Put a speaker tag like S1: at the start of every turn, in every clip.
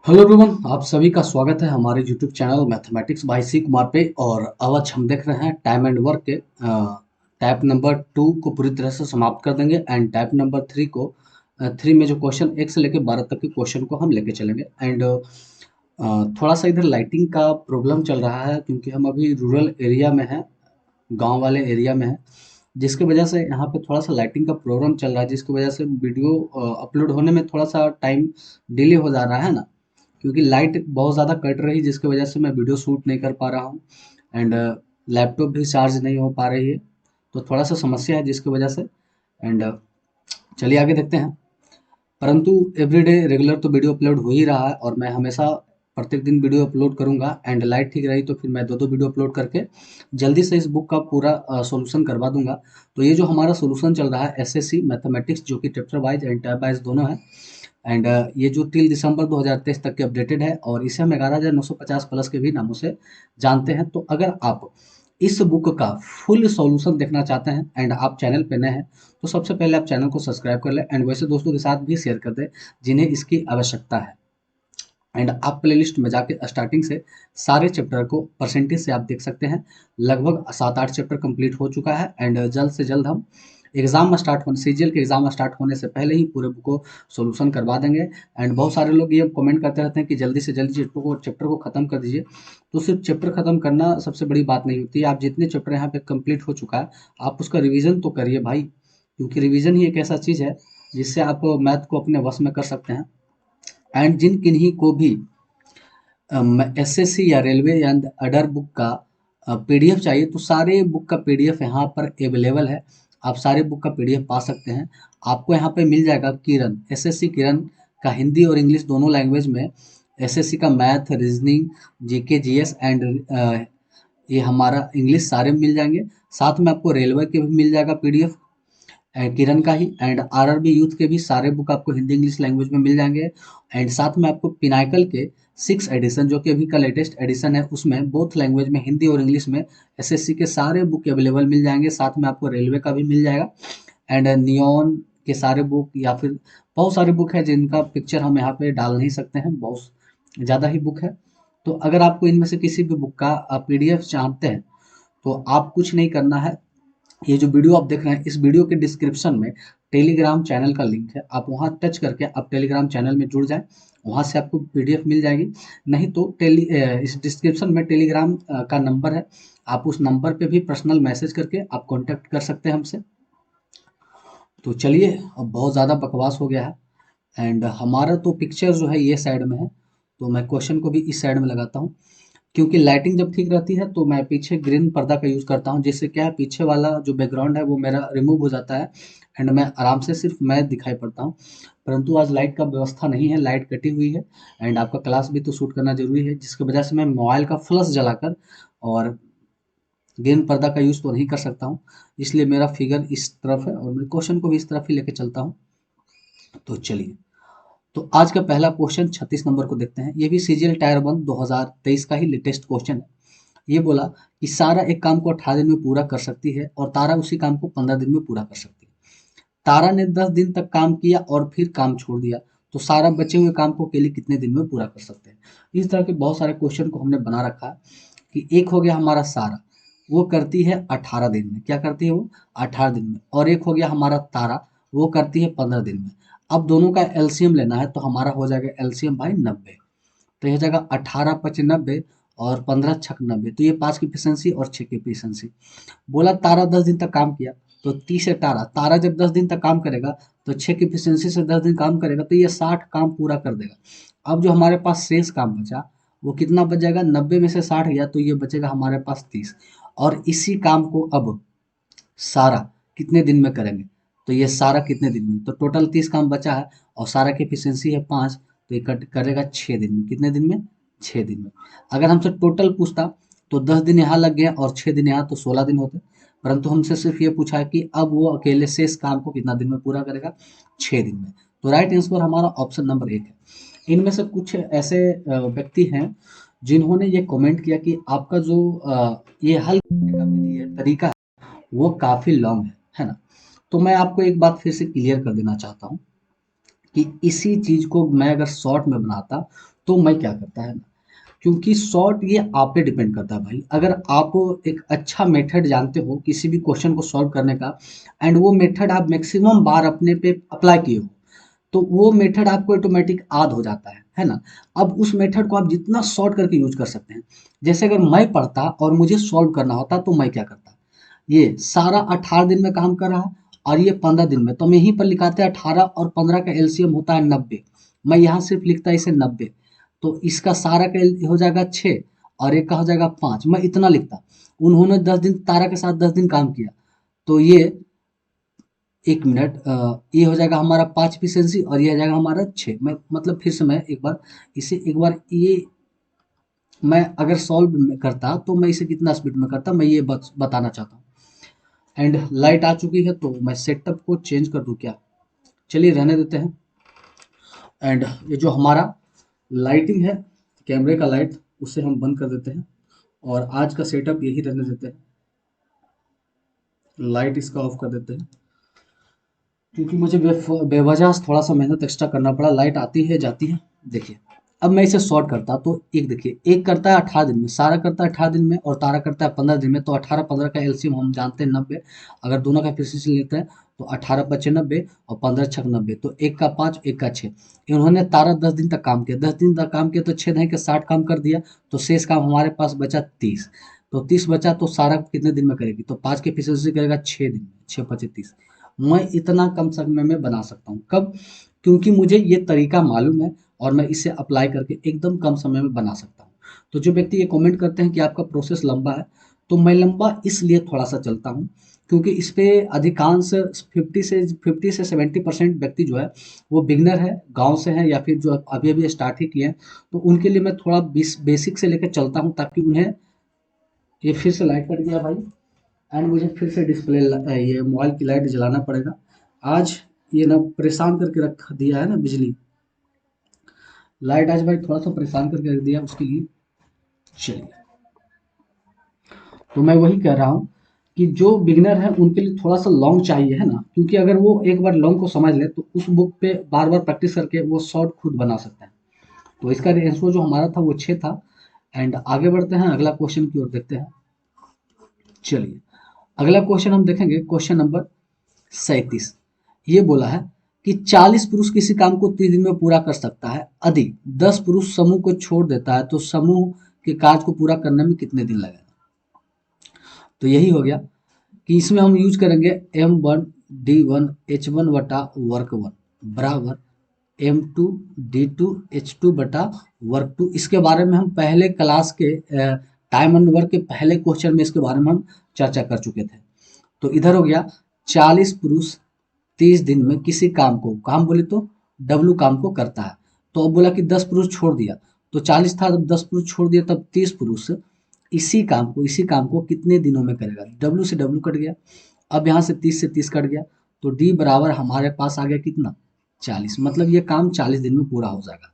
S1: Hello everyone, आप सभी का स्वागत है हमारे यूट्यूब चैनल मैथमेटिक्स बाय सी कुमार पे। और आज हम देख रहे हैं टाइम एंड वर्क के टाइप नंबर 2 को पूरी तरह से समाप्त कर देंगे एंड टाइप नंबर 3 को 3 में जो क्वेश्चन 1 से लेकर 12 तक के क्वेश्चन को हम लेके चलेंगे। एंड थोड़ा सा इधर लाइटिंग का प्रॉब्लम चल रहा है क्योंकि हम अभी रूरल एरिया में हैं, गांव वाले एरिया में है, जिसकी वजह से यहाँ पे थोड़ा सा लाइटिंग का प्रॉब्लम चल रहा है, जिसकी वजह से वीडियो अपलोड होने में थोड़ा सा टाइम डिले हो जा रहा है ना, क्योंकि लाइट बहुत ज़्यादा कट रही है जिसकी वजह से मैं वीडियो शूट नहीं कर पा रहा हूँ। एंड लैपटॉप भी चार्ज नहीं हो पा रही है, तो थोड़ा सा समस्या है जिसकी वजह से। एंड चलिए आगे देखते हैं। परंतु एवरीडे रेगुलर तो वीडियो अपलोड हो ही रहा है और मैं हमेशा प्रत्येक दिन वीडियो अपलोड करूंगा। एंड लाइट ठीक रही तो फिर मैं दो दो वीडियो अपलोड करके जल्दी से इस बुक का पूरा सॉल्यूशन करवा दूंगा। तो ये जो हमारा सॉल्यूशन चल रहा है एसएससी मैथमेटिक्स, जो कि chapter wise and tab wise दोनों है। एंड ये जो टिल दिसंबर 2023 तक के अपडेटेड है और इसे हम 11,950 प्लस के भी नामों से जानते हैं। तो अगर आप इस बुक का फुल सॉल्यूशन देखना चाहते हैं एंड आप चैनल पे नए हैं, तो सबसे पहले आप चैनल को सब्सक्राइब कर लें एंड वैसे दोस्तों के साथ भी शेयर कर दें जिन्हें इसकी आवश्यकता है। एंड आप प्लेलिस्ट में जाके स्टार्टिंग से सारे चैप्टर को परसेंटेज से आप देख सकते हैं। लगभग 7-8 चैप्टर कंप्लीट हो चुका है एंड जल्द से जल्द हम एग्जाम स्टार्ट होने सीजीएल के एग्जाम स्टार्ट होने से पहले ही पूरे बुक को सॉल्यूशन करवा देंगे। एंड बहुत सारे लोग ये कमेंट करते रहते हैं कि जल्दी से जल्दी चैप्टर को खत्म कर दीजिए। तो सिर्फ चैप्टर खत्म करना सबसे बड़ी बात नहीं होती है। आप जितने चैप्टर यहाँ पे कंप्लीट हो चुका है, आप उसका रिवीजन तो करिए भाई, क्योंकि रिवीजन ही एक ऐसा चीज़ है जिससे आप मैथ को अपने वश में कर सकते हैं। एंड जिन किन्हीं को भी एसएससी या रेलवे या अदर बुक का पीडीएफ चाहिए, तो सारे बुक का पीडीएफ यहाँ पर अवेलेबल है। आप सारे बुक का पीडीएफ पा सकते हैं। आपको यहाँ पे मिल जाएगा किरण, एसएससी किरण का हिंदी और इंग्लिश दोनों लैंग्वेज में, एसएससी का math, reasoning, GK, GS and ये हमारा इंग्लिश सारे मिल जाएंगे। साथ में आपको रेलवे के भी मिल जाएगा पीडीएफ किरण का ही। एंड आरआरबी यूथ के भी सारे बुक आपको हिंदी इंग्लिश लैंग्वेज में मिल जाएंगे। एंड साथ में आपको पिनाकल के 6 एडिशन, जो कि अभी का लेटेस्ट एडिशन है, उसमें बोथ लैंग्वेज में हिंदी और इंग्लिश में एसएससी के सारे बुक अवेलेबल मिल जाएंगे। साथ में आपको रेलवे का भी मिल जाएगा एंड नियॉन के सारे बुक, या फिर बहुत सारे बुक है जिनका पिक्चर हम यहाँ पे डाल नहीं सकते हैं, बहुत ज़्यादा ही बुक है। तो अगर आपको इनमें से किसी भी बुक का पीडीएफ चाहते हैं, तो आप कुछ नहीं करना है। ये जो वीडियो आप देख रहे हैं, इस वीडियो के डिस्क्रिप्शन में टेलीग्राम चैनल का लिंक है, आप वहां टच करके आप टेलीग्राम चैनल में जुड़ जाएं। वहां से आपको पीडीएफ मिल जाएगी। नहीं तो इस डिस्क्रिप्शन में टेलीग्राम का नंबर है, आप उस नंबर पे भी पर्सनल मैसेज करके आप कांटेक्ट कर सकते हैं हमसे। तो चलिए, अब बहुत ज़्यादा बकवास हो गया है। एंड हमारा तो पिक्चर जो है ये साइड में है, तो मैं क्वेश्चन को भी इस साइड में लगाता हूँ। क्योंकि लाइटिंग जब ठीक रहती है तो मैं पीछे ग्रीन पर्दा का यूज़ करता हूँ, जिससे क्या है, पीछे वाला जो बैकग्राउंड है वो मेरा रिमूव हो जाता है एंड मैं आराम से सिर्फ मैं दिखाई पड़ता हूँ। परंतु आज लाइट का व्यवस्था नहीं है, लाइट कटी हुई है एंड आपका क्लास भी तो शूट करना जरूरी है, जिसकी वजह से मैं मोबाइल का फ्लश जलाकर और ग्रीन पर्दा का यूज़ तो नहीं कर सकता हूँ। इसलिए मेरा फिगर इस तरफ है और मैं क्वेश्चन को भी इस तरफ ही लेके चलता हूँ। तो चलिए, तो आज का पहला क्वेश्चन 36 नंबर को देखते हैं। ये भी सीजीएल टायर 1 2023 का ही लेटेस्ट क्वेश्चन है। ये बोला कि सारा एक काम को 18 दिन में पूरा कर सकती है और तारा उसी काम को 15 दिन में पूरा कर सकती है। तारा ने 10 दिन तक काम किया और फिर काम छोड़ दिया, तो सारा बचे हुए काम को अकेले कितने दिन में पूरा कर सकते हैं। इस तरह के बहुत सारे क्वेश्चन को हमने बना रखा है। कि एक हो गया हमारा सारा, वो करती है 18 दिन में, क्या करती है वो 18 दिन में। और एक हो गया हमारा तारा, वो करती है 15 दिन में। अब दोनों का एलसीएम लेना है, तो हमारा हो जाएगा एलसीएम भाई 90। तो यह जाएगा 18 पच 90 और 15 छक 90, तो ये 5 की एफिशिएंसी और 6 की एफिशिएंसी। बोला तारा 10 दिन तक काम किया, तो 30 से तारा तारा जब 10 दिन तक काम करेगा तो 6 की एफिशिएंसी से 10 दिन काम करेगा, तो ये 60 काम पूरा कर देगा। अब जो हमारे पास शेष काम बचा, वो कितना बच जाएगा, 90 में से 60 गया तो ये बचेगा हमारे पास 30। और इसी काम को अब सारा कितने दिन में करेंगे, तो ये सारा कितने दिन में, तो टोटल 30 काम बचा है और सारा की एफिशिएंसी है 5, तो ये कट करेगा 6 दिन में। कितने दिन में, 6 दिन में। अगर हमसे टोटल पूछता तो 10 दिन यहाँ लग गया और 6 दिन यहाँ, तो 16 दिन होते। परंतु हमसे सिर्फ ये पूछा है कि अब वो अकेले से इस काम को कितना दिन में पूरा करेगा, 6 दिन में। तो राइट आंसर हमारा ऑप्शन नंबर 1 है। इनमें से कुछ ऐसे व्यक्ति हैं जिन्होंने ये कमेंट किया कि आपका जो ये हल करने का विधि है, तरीका है, वो काफ़ी लॉन्ग है ना। तो मैं आपको एक बात फिर से क्लियर कर देना चाहता हूँ कि इसी चीज़ को मैं अगर शॉर्ट में बनाता तो मैं क्या करता है ना, क्योंकि शॉर्ट ये आप पे डिपेंड करता है भाई। अगर आप एक अच्छा मेथड जानते हो किसी भी क्वेश्चन को सॉल्व करने का, एंड वो मेथड आप मैक्सिमम बार अपने पे अप्लाई किए हो, तो वो मेथड आपको ऑटोमेटिक याद हो जाता है ना। अब उस मेथड को आप जितना शॉर्ट करके यूज कर सकते हैं। जैसे अगर मैं पढ़ता और मुझे सॉल्व करना होता तो मैं क्या करता, ये सारा 18 दिन में काम कर रहा और ये 15 दिन में, तो हम यहीं पर लिखाते हैं 18 और 15 का एलसीएम होता है 90। मैं यहाँ सिर्फ लिखता इसे 90, तो इसका सारा का हो जाएगा 6 और एक का हो जाएगा 5, मैं इतना लिखता। उन्होंने 10 दिन तारा के साथ 10 दिन काम किया, तो ये 1 मिनट, ये हो जाएगा हमारा 5 एफिशिएंसी और ये हो जाएगा हमारा 6। मैं मतलब फिर से मैं एक बार इसे एक बार ये मैं अगर सॉल्व करता तो मैं इसे कितना स्पीड में करता, मैं ये बताना चाहता हूँ। एंड लाइट आ चुकी है तो मैं सेटअप को चेंज कर दूं क्या, चलिए रहने देते हैं। एंड ये जो हमारा लाइटिंग है, कैमरे का लाइट, उसे हम बंद कर देते हैं और आज का सेटअप यही रहने देते हैं। लाइट इसका ऑफ कर देते हैं, क्योंकि मुझे बेवजह थोड़ा सा मेहनत एक्स्ट्रा करना पड़ा। लाइट आती है जाती है। देखिए, अब मैं इसे शॉर्ट करता तो एक देखिए, एक करता है 18 दिन में, सारा करता है 18 दिन में और तारा करता है 15 दिन में, तो 18 15 का एलसीएम हम जानते हैं 90। अगर दोनों का प्रिसिशन लेते हैं तो 18 5 90 और 15 6 90, तो एक का 5 एक का 6। इन्होंने तारा 10 दिन तक काम किया, 10 दिन तक काम किया तो 6 के 60 काम कर दिया, तो शेष काम हमारे पास बचा 30। तो 30 बचा तो सारा कितने दिन में करेगी, तो 5 की एफिशिएंसी करेगा 6 दिन में, 6 5 30। मैं इतना कम समय में बना सकता हूँ। कब? क्योंकि मुझे ये तरीका मालूम है और मैं इसे अप्लाई करके एकदम कम समय में बना सकता हूँ। तो जो व्यक्ति ये कमेंट करते हैं कि आपका प्रोसेस लंबा है, तो मैं लंबा इसलिए थोड़ा सा चलता हूँ क्योंकि इस पे अधिकांश 50 से 70% व्यक्ति जो है वो बिगनर है, गांव से हैं या फिर जो अभी अभी स्टार्ट ही किए हैं। तो उनके लिए मैं थोड़ा बेसिक से लेकर चलता हूँ ताकि उन्हें, ये फिर से लाइट कट गया भाई, एंड मुझे फिर से डिस्प्ले ये मोबाइल की लाइट जलाना पड़ेगा। आज ये ना परेशान करके रख दिया है ना बिजली, लाइट आज भाई थोड़ा सा परेशान करके रख दिया उसके लिए। चलिए, तो मैं वही कह रहा हूँ कि जो बिगनर है उनके लिए थोड़ा सा लॉन्ग चाहिए है ना, क्योंकि अगर वो एक बार लॉन्ग को समझ ले तो उस बुक पे बार बार प्रैक्टिस करके वो शॉर्ट खुद बना सकता है। तो इसका आंसर जो हमारा था वो 6 था। एंड आगे बढ़ते हैं, अगला क्वेश्चन की ओर देखते हैं। चलिए, अगला क्वेश्चन हम देखेंगे, क्वेश्चन नंबर 37। ये बोला है कि 40 पुरुष किसी काम को 30 दिन में पूरा कर सकता है, यदि 10 पुरुष समूह को छोड़ देता है तो समूह के कार्य को पूरा करने में कितने दिन लगेगा। तो यही हो गया कि इसमें हम यूज करेंगे M1 D1 H1 बटा वर्क वन बराबर M2 D2 H2 बटा वर्क टू। इसके बारे में हम पहले क्लास के टाइम एंड वर्क के पहले क्वेश्चन में इसके बारे में हम चर्चा कर चुके थे। तो इधर हो गया 40 पुरुष 30 दिन में किसी काम को, काम बोले तो डब्लू काम को करता है। तो अब बोला कि 10 पुरुष छोड़ दिया, तो 40 था, तब 10 पुरुष छोड़ दिया, तब 30 पुरुष इसी काम को कितने दिनों में करेगा। डब्लू से डब्लू कट गया, अब यहाँ से 30 से 30 कट गया, तो डी बराबर हमारे पास आ गया कितना, 40। मतलब ये काम 40 दिन में पूरा हो जाएगा।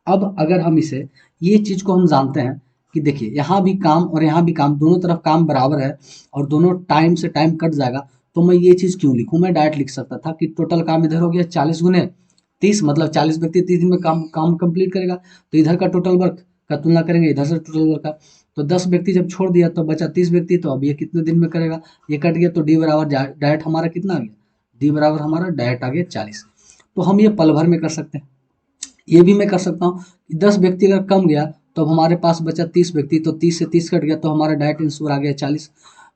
S1: अब अगर हम इसे, ये चीज को हम जानते हैं कि देखिए यहाँ भी काम और यहाँ भी काम, दोनों तरफ काम बराबर है और दोनों टाइम से टाइम कट जाएगा, तो मैं ये चीज क्यों लिखूं, मैं डायरेक्ट लिख सकता था कि टोटल काम इधर हो गया 40 गुने 30, मतलब 40 व्यक्ति 30 दिन में काम काम कंप्लीट करेगा। तो इधर का टोटल वर्क का तुलना करेंगे इधर से टोटल वर्क का, तो 10 व्यक्ति जब छोड़ दिया तो बचा 30 व्यक्ति, तो अब ये कितने दिन में करेगा, ये कट गया, तो डी बराबर डायरेक्ट हमारा कितना आ गया, डी बराबर हमारा डायरेक्ट आ गया 40। तो हम ये पल भर में कर सकते हैं। ये भी मैं कर सकता हूँ कि 10 व्यक्ति अगर कम गया तो अब हमारे पास बचा 30 व्यक्ति, तो 30 से 30 कट गया, तो हमारा डायरेक्ट आंसर आ गया 40।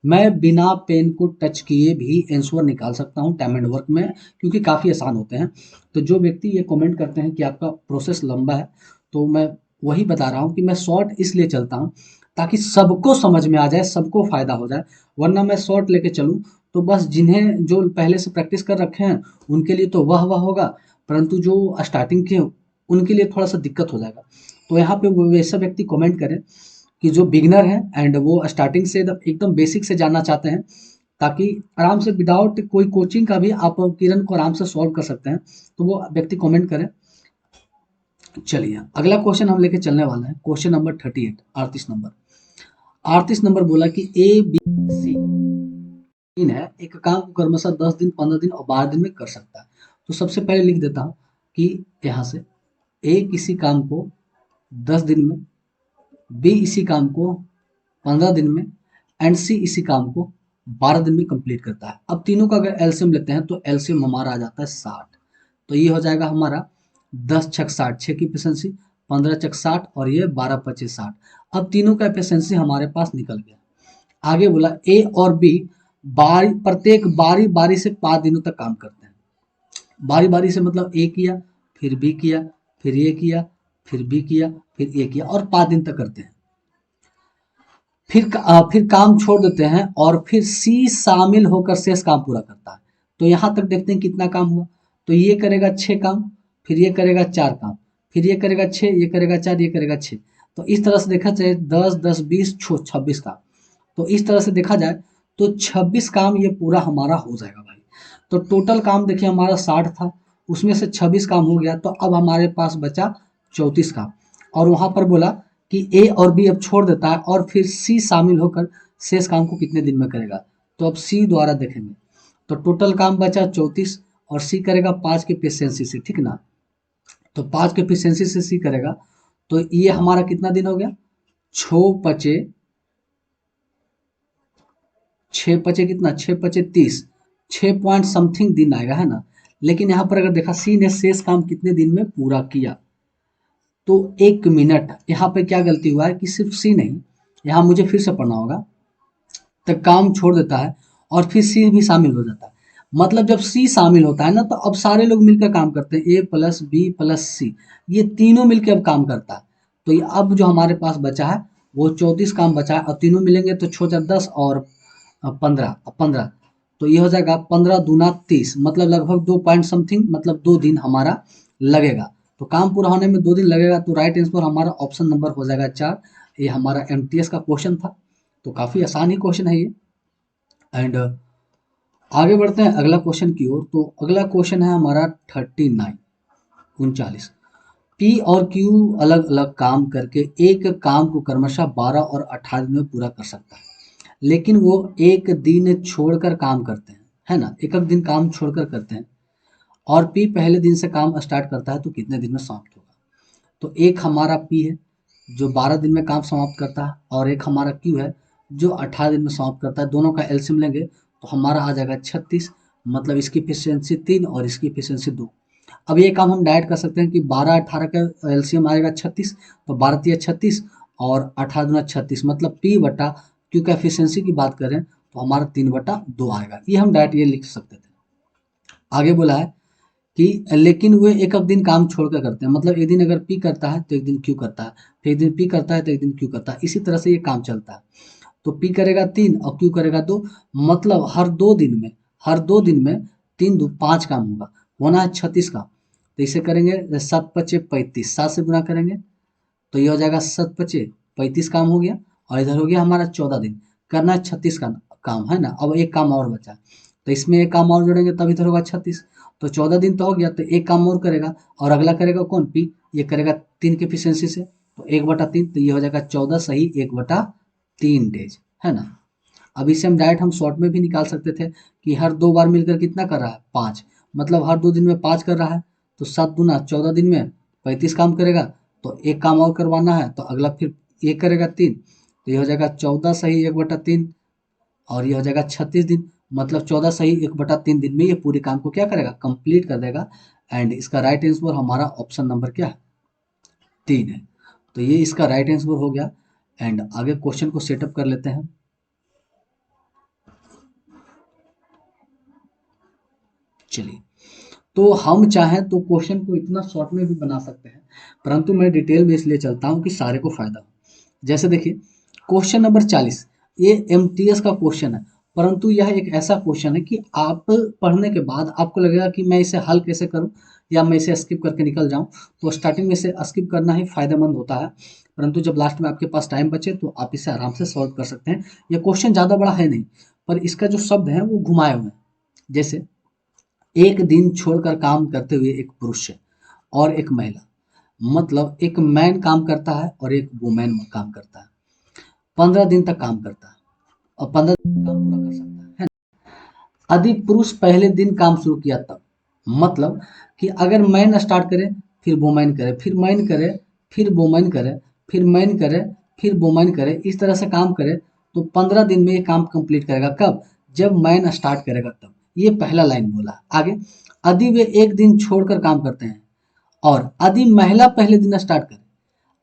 S1: मैं बिना पेन को टच किए भी आंसर निकाल सकता हूँ टाइम एंड वर्क में, क्योंकि काफ़ी आसान होते हैं। तो जो व्यक्ति ये कमेंट करते हैं कि आपका प्रोसेस लंबा है, तो मैं वही बता रहा हूँ कि मैं शॉर्ट इसलिए चलता हूँ ताकि सबको समझ में आ जाए, सबको फायदा हो जाए। वरना मैं शॉर्ट लेके चलूँ तो बस जिन्हें जो पहले से प्रैक्टिस कर रखे हैं उनके लिए तो वाह वाह होगा, परंतु जो स्टार्टिंग के उनके लिए थोड़ा सा दिक्कत हो जाएगा। तो यहाँ पे वो वैसा व्यक्ति कमेंट करें कि जो बिगनर है एंड वो स्टार्टिंग से एकदम बेसिक से जानना चाहते हैं, ताकि आराम से विदाउट कोई कोचिंग का भी आप किरण को आराम से सॉल्व कर सकते हैं। तो वो व्यक्ति कमेंट करें। चलिए, अगला क्वेश्चन हम लेके चलने वाला है, क्वेश्चन नंबर 38, 38 नंबर। 38 नंबर बोला कि ABC तीन है, एक काम को क्रमशः 10 दिन 15 दिन और 12 दिन में कर सकता है। तो सबसे पहले लिख देता हूँ कि यहाँ से ए किसी काम को 10 दिन में, बी इसी काम को 15 दिन में एंड सी इसी काम को 12 दिन में कंप्लीट करता है। अब तीनों का अगर एलसीएम लेते हैं तो एलसीएम हमारा आ जाता है 60। तो ये हो जाएगा हमारा 10 छक 60, 6 की एफिशिएंसी, 15 चक 60 और ये 12 पच्चीस 60। अब तीनों का एफिशिएंसी हमारे पास निकल गया। आगे बोला ए और बी प्रत्येक बारी बारी से 5 दिनों तक काम करते हैं। बारी बारी से मतलब ए किया, फिर बी किया, फिर ये किया, फिर बी किया, फिर ए किया और 5 दिन तक करते हैं। फिर काम छोड़ देते हैं और फिर सी शामिल होकर शेष काम पूरा करता है। तो यहाँ तक देखते हैं कितना काम हुआ। तो ये करेगा 6 काम, फिर ये करेगा 4 काम, फिर ये करेगा 6, ये करेगा 4, ये करेगा 6। तो इस तरह से देखा जाए 10 10 20 26 काम। तो इस तरह से देखा जाए तो 26 काम ये पूरा हमारा हो जाएगा भाई। तो टोटल काम देखिए हमारा 60 था, उसमें से 26 काम हो गया, तो अब हमारे पास बचा 34 काम। और वहां पर बोला कि ए और बी अब छोड़ देता है और फिर सी शामिल होकर शेष काम को कितने दिन में करेगा। तो अब सी द्वारा देखेंगे तो टोटल काम बचा 34 और सी करेगा 5 के पेशेंसी से, ठीक ना। तो 5 के पेशेंसी से सी करेगा तो ये हमारा कितना दिन हो गया, 6 पचे कितना, 6 पचे 30, 6 पॉइंट समथिंग दिन आएगा, है ना। लेकिन यहाँ पर अगर देखा सी ने शेष काम कितने दिन में पूरा किया, तो 1 मिनट। यहाँ पे क्या गलती हुआ है कि सिर्फ सी नहीं, यहाँ मुझे फिर से पढ़ना होगा। तो काम छोड़ देता है और फिर सी भी शामिल हो जाता है। मतलब जब सी शामिल होता है ना तो अब सारे लोग मिलकर काम करते हैं, ए प्लस बी प्लस सी, ये तीनों मिलकर अब काम करता है। तो ये अब जो हमारे पास बचा है वो 34 काम बचा है। अब तीनों मिलेंगे तो 6 10 और 15, तो ये हो जाएगा 15 दूना 30, मतलब लगभग 2 पॉइंट समथिंग, मतलब 2 दिन हमारा लगेगा। तो काम पूरा होने में 2 दिन लगेगा। तो राइट आंसर हमारा ऑप्शन नंबर हो जाएगा 4। ये हमारा एमटीएस का क्वेश्चन था। तो काफ़ी आसान ही क्वेश्चन है ये। एंड आगे बढ़ते हैं अगला क्वेश्चन की ओर। तो अगला क्वेश्चन है हमारा 39 39। पी और क्यू अलग अलग काम करके एक काम को क्रमशः 12 और 18 दिन में पूरा कर सकता है, लेकिन वो एक दिन छोड़कर काम करते हैं, है ना, एक एक दिन काम छोड़कर करते हैं। और पी पहले दिन से काम स्टार्ट करता है तो कितने दिन में समाप्त होगा। तो एक हमारा पी है जो 12 दिन में काम समाप्त करता है और एक हमारा क्यू है जो 18 दिन में समाप्त करता है। दोनों का एलसीएम लेंगे तो हमारा आ जाएगा 36, मतलब इसकी एफिशिएंसी 3 और इसकी एफिशिएंसी 2। अब ये काम हम डायरेक्ट कर सकते हैं कि 12 18 का एलसीएम आएगा 36, तो 12 तिया 36 और 18 दूना 36, मतलब पी बटा क्यू का एफिशिएंसी की बात करें तो हमारा 3/2 आएगा। ये हम डायरेक्ट ये लिख सकते थे। आगे बोला है कि लेकिन वे एक एक दिन काम छोड़ कर करते हैं, मतलब एक दिन अगर पी करता है तो एक दिन क्यू करता है, फिर एक दिन पी करता है तो एक दिन क्यू करता है, इसी तरह से ये काम चलता है। तो पी करेगा 3 और क्यू करेगा 2, मतलब हर दो दिन में 3 2 5 काम होगा, होना है 36 काम। तो इसे करेंगे 7 पचे 35, 7 से गुना करेंगे तो ये हो जाएगा 7 पचे 35 काम हो गया। और इधर हो गया हमारा 14 दिन, करना है 36 का काम, है ना। अब एक काम और बचा, तो इसमें एक काम और जोड़ेंगे तब इधर होगा 36। तो 14 दिन तो हो गया, तो एक काम और करेगा और अगला करेगा कौन, पी। ये करेगा 3 की एफिशिएंसी से, तो 1/3, तो ये हो जाएगा 14 सही 1/3 डेज, है ना। अब इसे हम डायरेक्ट हम शॉर्ट में भी निकाल सकते थे कि हर 2 बार मिलकर कितना कर रहा है, 5, मतलब हर 2 दिन में 5 कर रहा है। तो 7 दूना 14 दिन में 35 काम करेगा, तो एक काम और करवाना है तो अगला फिर ये करेगा 3, तो ये हो जाएगा 14 सही 1/3 और ये हो जाएगा 36 दिन, मतलब 14 सही 1/3 दिन में ये पूरे काम को क्या करेगा, कंप्लीट कर देगा। एंड इसका राइट आंसर हमारा ऑप्शन नंबर क्या है, 3 है। तो ये इसका राइट आंसर हो गया। एंड आगे क्वेश्चन को सेटअप कर लेते हैं। चलिए, तो हम चाहें तो क्वेश्चन को इतना शॉर्ट में भी बना सकते हैं, परंतु मैं डिटेल में इसलिए चलता हूं कि सारे को फायदा हो। जैसे देखिए क्वेश्चन नंबर 40, ये एमटीएस का क्वेश्चन है, परंतु यह एक ऐसा क्वेश्चन है कि आप पढ़ने के बाद आपको लगेगा कि मैं इसे हल कैसे करूं या मैं इसे स्किप करके निकल जाऊं। तो स्टार्टिंग में इसे स्किप करना ही फायदेमंद होता है, परंतु जब लास्ट में आपके पास टाइम बचे तो आप इसे आराम से सॉल्व कर सकते हैं। यह क्वेश्चन ज़्यादा बड़ा है नहीं, पर इसका जो शब्द है वो घुमाए हुए हैं। जैसे एक दिन छोड़कर काम करते हुए एक पुरुष है और एक महिला, मतलब एक मैन काम करता है और एक वुमेन काम करता है, 15 दिन तक काम करता है और 15 दिन काम पूरा कर सकता है। यदि पुरुष पहले दिन काम शुरू किया तब, मतलब कि अगर मैन स्टार्ट करे फिर वुमेन करे फिर मैन करे फिर वुमेन करे, फिर मैन करे, फिर वुमेन करे, इस तरह से काम करे तो 15 दिन में ये काम कंप्लीट करेगा। कब? जब मैन स्टार्ट करेगा तब। ये पहला लाइन बोला। आगे, यदि वे एक दिन छोड़कर काम करते हैं और यदि महिला पहले दिन स्टार्ट करे,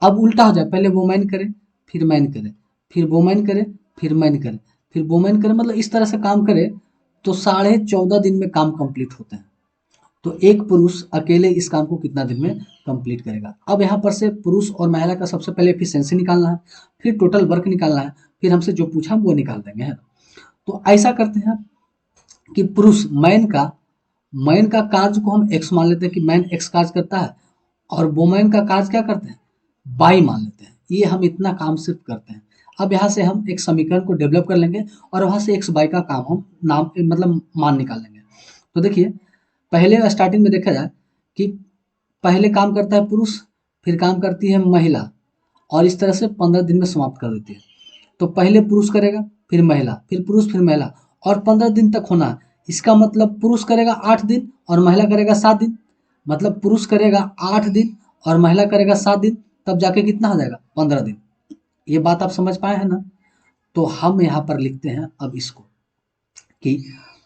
S1: अब उल्टा हो जाए, पहले वुमेन करे, फिर मैन करे, फिर वुमेन करे, फिर मैन करे, फिर वुमेन करे, मतलब इस तरह से काम करे तो 14.5 दिन में काम कंप्लीट होते हैं। तो एक पुरुष अकेले इस काम को कितना दिन में कंप्लीट करेगा? अब यहाँ पर से पुरुष और महिला का सबसे पहले एफिशिएंसी निकालना है, फिर टोटल वर्क निकालना है, फिर हमसे जो पूछा वो निकाल देंगे, है ना। तो ऐसा करते हैं कि पुरुष मैन का कार्य को हम एक्स मान लेते हैं कि मैन एक्स कार्य करता है, और वुमेन का कार्य क्या करते हैं? बाई मान लेते हैं। ये हम इतना काम सिर्फ करते हैं। अब यहाँ से हम एक समीकरण को डेवलप कर लेंगे और वहां से एक्स बाई का काम हम नाम मतलब मान निकाल लेंगे। तो देखिए, पहले स्टार्टिंग में देखा जाए कि पहले काम करता है पुरुष, फिर काम करती है महिला, और इस तरह से 15 दिन में समाप्त कर देती है। तो पहले पुरुष करेगा, फिर महिला, फिर पुरुष, फिर महिला, और 15 दिन तक होना है। इसका मतलब पुरुष करेगा 8 दिन और महिला करेगा 7 दिन। मतलब पुरुष करेगा 8 दिन और महिला करेगा 7 दिन, तब जाके कितना हो जाएगा? 15 दिन। ये बात आप समझ पाए हैं ना? तो हम यहाँ पर लिखते हैं अब इसको कि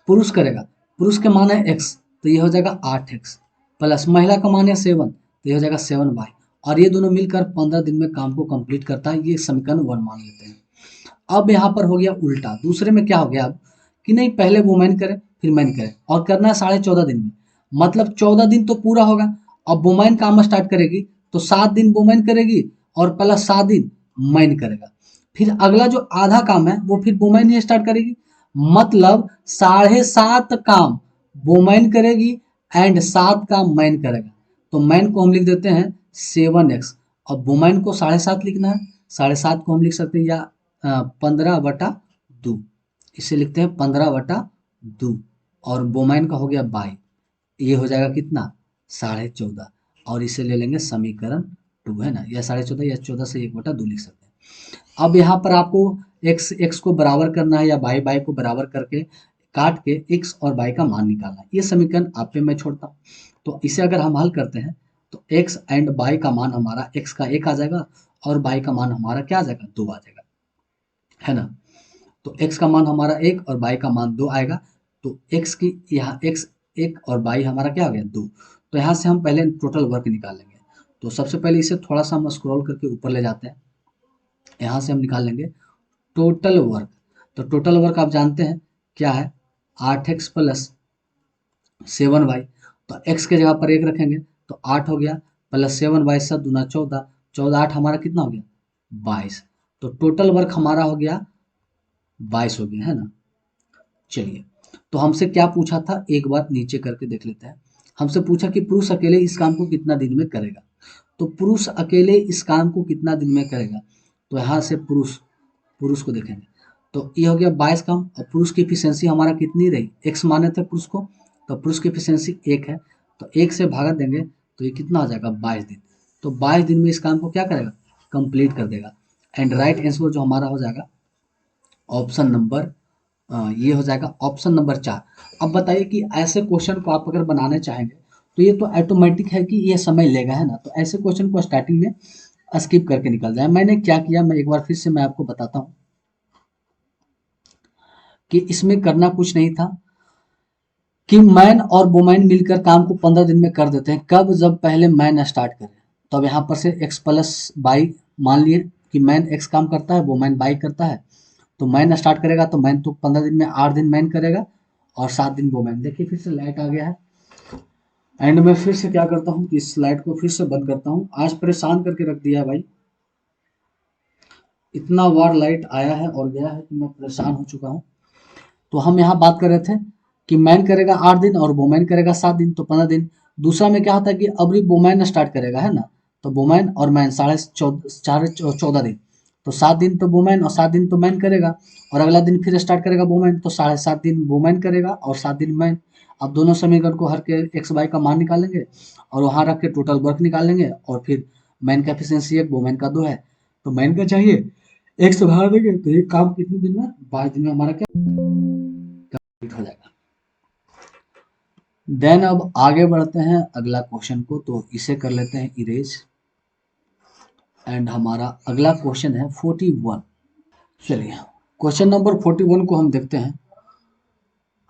S1: पुरुष करेगा, पुरुष के मान है एक्स, तो ये हो जाएगा 8x, प्लस महिला का मान है 7, तो ये हो जाएगा 7y, और ये दोनों मिलकर 15 दिन में काम को कंप्लीट करता है। ये समीकरण 1 मान लेते हैं। अब यहाँ पर हो गया उल्टा। दूसरे में क्या हो गया अब कि नहीं, पहले वुमेन करे, फिर मैन करे, और करना है 14.5 दिन में। मतलब 14 दिन तो पूरा होगा। अब वुमेन काम स्टार्ट करेगी तो 7 दिन वुमेन करेगी और प्लस 7 दिन मैन करेगा। फिर अगला जो आधा काम है वो फिर वुमेन ही स्टार्ट करेगी। मतलब 7.5 काम वुमेन करेगी एंड 7 काम मैन करेगा। तो मैन को हम लिख देते हैं 7x। अब वुमेन को 7.5 लिखना है, 7.5 को हम लिख सकते हैं या 15/2, इसे लिखते हैं 15/2, और वुमेन का हो गया 22। ये हो जाएगा कितना? 14.5, और इसे ले लेंगे समीकरण 2, है ना, या 14.5 या 14 से 1/2 लिख सकते हैं। अब यहाँ पर आपको एक्स एक्स को बराबर करना है या बाई बाई को बराबर करके काट के एक्स और बाई का मान निकालना है। ये समीकरण आप पे मैं छोड़ता हूँ। तो इसे अगर हम हल करते हैं तो एक्स एंड बाई का मान हमारा एक्स का 1 आ जाएगा और बाई का मान हमारा क्या आ जाएगा? 2 आ जाएगा, है ना। तो x का मान हमारा 1 और y का मान 2 आएगा। तो x की यहाँ x 1 और y हमारा क्या हो गया? 2। तो यहाँ से हम पहले टोटल वर्क निकालेंगे। तो सबसे पहले इसे थोड़ा सा हम स्क्रॉल करके ऊपर ले जाते हैं। यहाँ से हम निकाल लेंगे टोटल वर्क। तो टोटल वर्क आप जानते हैं क्या है? 8x plus 7y। तो x के जगह पर 1 रखेंगे तो 8 हो गया, प्लस 7y 7 दूना 14, 14 8 हमारा कितना हो गया? 22। तो टोटल वर्क हमारा हो गया 22 हो गया, है ना। चलिए, तो हमसे क्या पूछा था एक बार नीचे करके देख लेते हैं। हमसे पूछा कि पुरुष अकेले इस काम को कितना दिन में करेगा। तो पुरुष अकेले इस काम को कितना दिन में करेगा? तो यहाँ से पुरुष पुरुष को देखेंगे तो ये हो गया 22 काम। और पुरुष की एफिशिएंसी हमारा कितनी रही? एक्स माने थे पुरुष को, तो पुरुष की एफिशिएंसी 1 है, तो 1 से भागा देंगे तो ये कितना हो जाएगा? 22 दिन। तो 22 दिन में इस काम को क्या करेगा? कंप्लीट कर देगा। एंड राइट आंसर जो हमारा हो जाएगा ऑप्शन नंबर, ये हो जाएगा ऑप्शन नंबर 4। अब बताइए कि ऐसे क्वेश्चन को आप अगर बनाने चाहेंगे तो ये तो ऑटोमेटिक है कि ये समय लेगा, है ना। तो ऐसे क्वेश्चन को स्टार्टिंग में स्किप करके निकल जाए। मैंने क्या किया, मैं एक बार फिर से मैं आपको बताता हूँ कि इसमें करना कुछ नहीं था कि मैन और वुमेन मिलकर काम को 15 दिन में कर देते हैं। कब? जब पहले मैन स्टार्ट करे। तो अब यहाँ पर से एक्स प्लस बाई मान लिए कि मैन एक्स काम करता है, वुमेन बाई करता है। तो मैन स्टार्ट करेगा तो मैन तो 15 दिन में 8 दिन मैन करेगा और 7 दिन वुमेन। देखिए फिर से लाइट आ गया है। एंड मैं फिर से क्या करता हूँ कि इस लाइट को फिर से बंद करता हूँ। आज परेशान करके रख दिया है भाई, इतना बार लाइट आया है और गया है कि मैं परेशान हो चुका हूँ। तो हम यहाँ बात कर रहे थे कि मैन करेगा 8 दिन और वुमेन करेगा 7 दिन, तो 15 दिन। दूसरा में क्या होता है कि अभी वुमेन स्टार्ट करेगा, है ना। तो वुमेन और मैन 14.5 दिन, तो 7 दिन तो वुमेन और 7 दिन तो मैन करेगा, और अगला दिन फिर स्टार्ट करेगा वुमेन, तो 7.5 दिन वुमेन करेगा और 7 दिन मैन। अब दोनों समीकरण को हर के एक्स वाई का मान निकालेंगे और वहां रख के टोटल वर्क निकालेंगे, और फिर मैन का एफिशिएंसी 1, वुमेन का 2 है, तो मैन का चाहिए, एक से भाग देंगे तो ये काम कितने दिन में? 22 दिन में हमारा क्या कंप्लीट हो जाएगा। देन अब आगे बढ़ते हैं अगला क्वेश्चन को, तो इसे कर लेते हैं इरेज। एंड हमारा अगला क्वेश्चन है 41। चलिए क्वेश्चन नंबर 41 को हम देखते हैं।